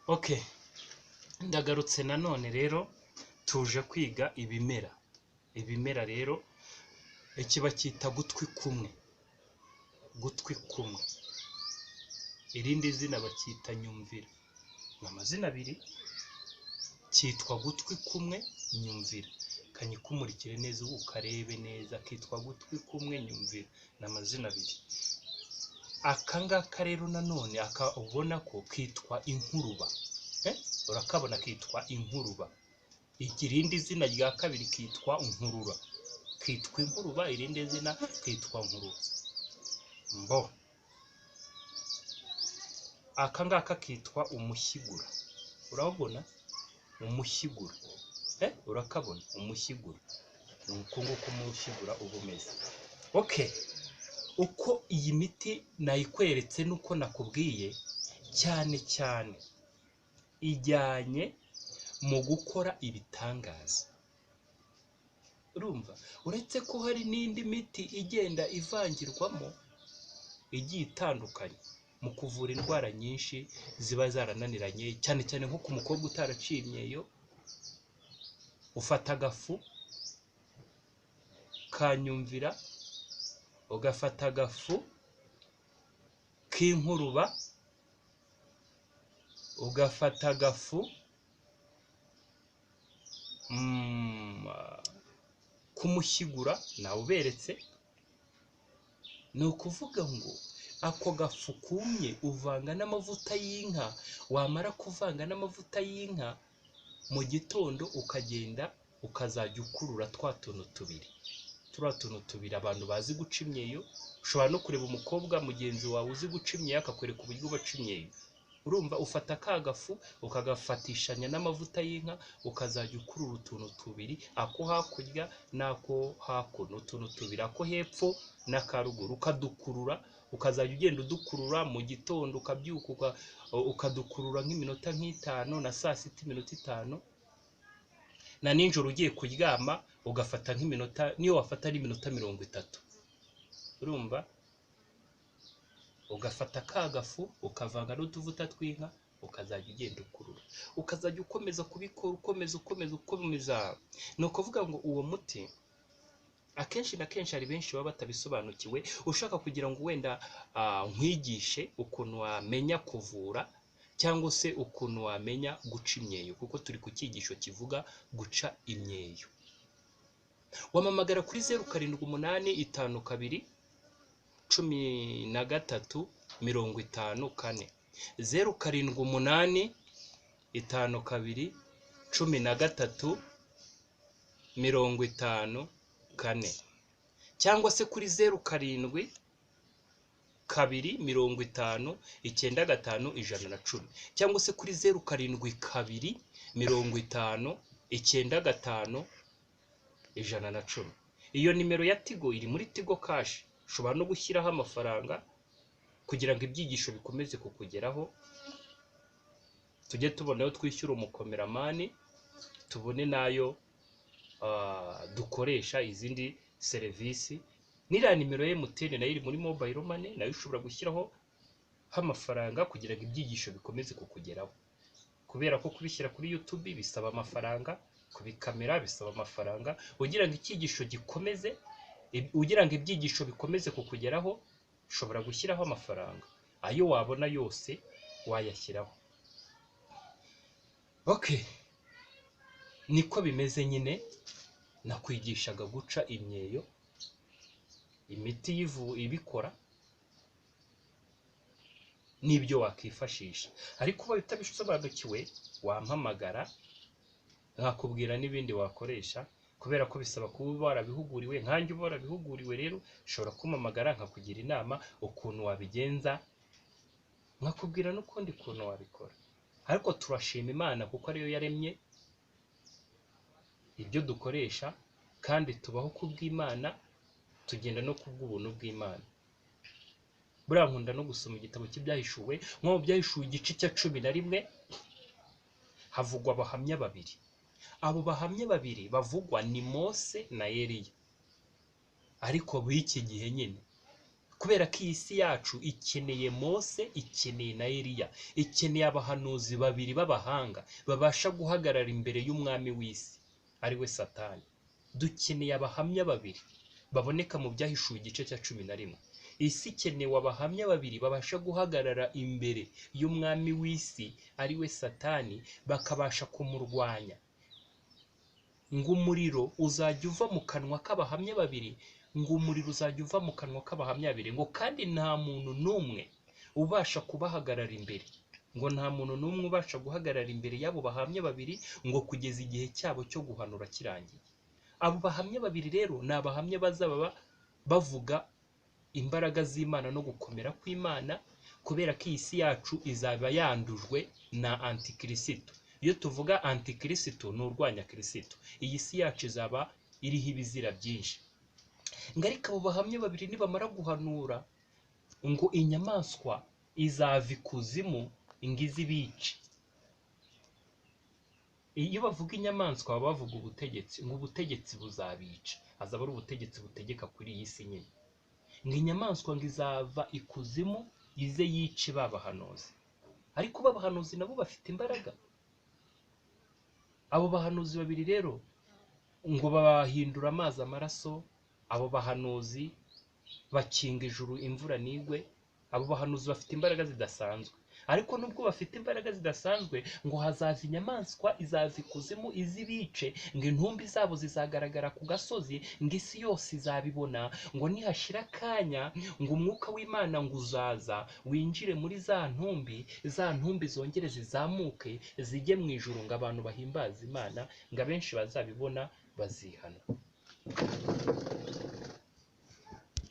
Okay, ndagarutse nanone rero tuje kwiga ibimera. Ibimera rero ikiba cyita gutwi kumwe. Gutwi kumwe. Irindi zina bacyita nyumvira. Amazina abiri cyitwa gutwi kumwe nyumvira. Kanyikumurikire neza ukarebe neza kitwa gutwi kumwe nyumvira. Namazina abiri. Akangaka rero nanone ubona ko kitwa inkuruba. Urakabona kitwa inkuruba. Irindi zina rya kabiri kitwa nkurura. Kitwa inkuruba, irindi zina kitwa nkurura. Mbo. Akangaka kitwa umushyigura. Urabona? Umushyigura. Urakabona umushyigura. Nuko nguko umushyigura uba umeze. Okay. Uko iyi miti nayikweretse nuko nakubwiye cyane cyane ijyanye mu gukora ibitangaza. Urumva? Uretse ko hari n'indi miti igenda ivangirwamo igiye itandukanye mu kuvura indwara nyinshi ziba zarananiranye, cyane cyane nko ku mukobwa utaraciye imyeyo, ufata agafu kanyumvira, ugafata agafu k'inkuruba, ugafata agafu kumushyigura, nawe uberetse. Ni ukuvuga ngo ako gafu kumye uvanga n'amavuta y'inka, wamara kuvanga n'amavuta y'inka mu gitondo ukagenda ukazajya ukurura twa tuntu tubiri. Turiya tuntu tubiri abantu bazi guca imyeyo, ushobora no kureba umukobwa mugenzi wawe uzi guca imyeyo akakwereka uburyo baca imyeyo. Urumva, ufata ka gafu ukagafatishanya n'amavuta y'inka, ukazajya ukurura utuntu tubiri, ako hakurya n'ako hakuno, utuntu tubiri, ako hepfo n'akaruguru, ukadukurura, ukazajya ugenda udukurura mu gitondo, ukabyuka ukadukurura nk'iminota nk'itanu, na saa sita iminota 5, na nijoro ugiye kuryama ugafata nk'iminota, niyo wafata ari iminota 30. Urumva? Ugafata ka gafu ukavanga n'utuvuta tw'inka, ukazajya ugenda ukurura, ukazajya ukomeza kubikora, ukomeza. Ni ukuvuga ngo uwo muti akenshi na kenshi hari benshi baba batabisobanukiwe. Ushaka kugira ngo wenda nkwigishe ukuntu wamenya kuvura cyangwa se ukuntu wamenya guca imyeyo, kuko turi ku cyigisho kivuga guca imyeyo, wamamagara kuri 0785 12 13 54. 0785 12 13 cyangwa se kuri 07 2 50 95 110, cyangwa se kuri 07 2 50 95 110. Iyo nimero ya Tigo iri muri Tigo Cash. Ushobora no gushyiraho amafaranga kugira ngo ibyigisho bikomeze kukugeraho, tujye tubonayo twishyura umukomeramani, tubone nayo dukoresha izindi serivisi. N'iriya nimero ya MTN nayo iri muri mobile money, nayo ushobora gushyiraho amafaranga kugira ngo ibyigisho bikomeze kukugeraho, kubera ko kubishyira kuri YouTube bisaba amafaranga, kubikamera bisaba amafaranga. Ugira ngo icyigisho gikomeze, ugira ngo ibyigisho bikomeze kukugeraho, ushobora gushyiraho amafaranga. Ayo wabona yose wayashyiraho. Okay, niko bimeze nyine. Nakwigishaga guca imyeyo, imiti ibikora n'ibyo wakifashisha. Ariko ubaye utabisobanukiwe wampamagara nkakubwira n'ibindi wakoresha, kubera ko bisaba kuba warabihuguriwe. Nkanjye uba warabihuguriwe rero ushobora kumpamagara nkakugira inama ukuntu wabigenza, nkakubwira n'ukundi kuntu wabikora. Ariko turashima Imana kuko ariyo yaremye ibyo dukoresha, kandi tubaho kubw'Imana, tugenda no kubw'ubuntu bw'Imana. Buriya nkunda no gusoma igitabo cy'ibyahishuwe. Nko mu byahishuwe igice cya 11 havugwa abahamya babiri. Abo bahamya babiri bavugwa ni Mose na Eliya, ariko b'iki gihe nyine kubera ko iyi si yacu ikeneye Mose, ikeneye na Eliya, ikeneye abahanuzi babiri b'abahanga babasha guhagarara imbere y'umwami w'isi ari we Satani. Dukeneye abahamya babiri baboneka mu Byahishuwe igice cya 11. Isi ikenewe abahamya babiri babasha guhagarara imbere y'umwami w'isi ari we Satani, bakabasha kumurwanya. Ngo umuriro uzajya uva mu kanwa k'abahamya babiri, ngo umuriro uzajya uva mu kanwa k'abahamya babiri, ngo kandi nta muntu n'umwe ubasha kubahagarara imbere, ngo nta muntu n'umwe ubasha guhagarara imbere y'abo bahamya babiri, ngo kugeza igihe cyabo cyo guhanura kirangiye. Abo bahamya babiri rero ni abahamya bazaba bavuga imbaraga z'Imana no gukomera kw'Imana, kubera ko iyi si yacu izaba yandujwe na antikristo. Iyo tuvuga antikristo ni urwanya Kristo. Iyi si yacu izaba iriho ibizira byinshi. Ngo ariko abo bahamya babiri nibamara guhanura, ngo inyamaswa izava ikuzimu ngo izibice. Iyo bavuga inyamaswa baba bavuga ubutegetsi, ngo ubutegetsi buzabica, azaba ari ubutegetsi butegeka kuri iyi si nyine. Ngo inyamaswa ngo izava ikuzimu ize yice babahanuzi. Ariko babahanuzi nabo bafite imbaraga. Abo bahanuzi babiri rero ngo bahindura amazi amaraso, abo bahanuzi bakinga ijuru imvura nigwe. Abo bahanuzi bafite imbaraga zidasanzwe. Ariko nubwo bafite imbaraga zidasanzwe, ngo hazaza inyamaswa izava ikuzimu izibice, ngo intumbi zabo zizagaragara ku gasozi, ngo isi yose izabibona, ngo nihashira akanya, ngo umwuka w'Imana ngo uzaza winjire muri za ntumbi zongere zizamuke zijye mu ijuru, ngo abantu bahimbaza Imana, ngo abenshi bazabibona bazihana.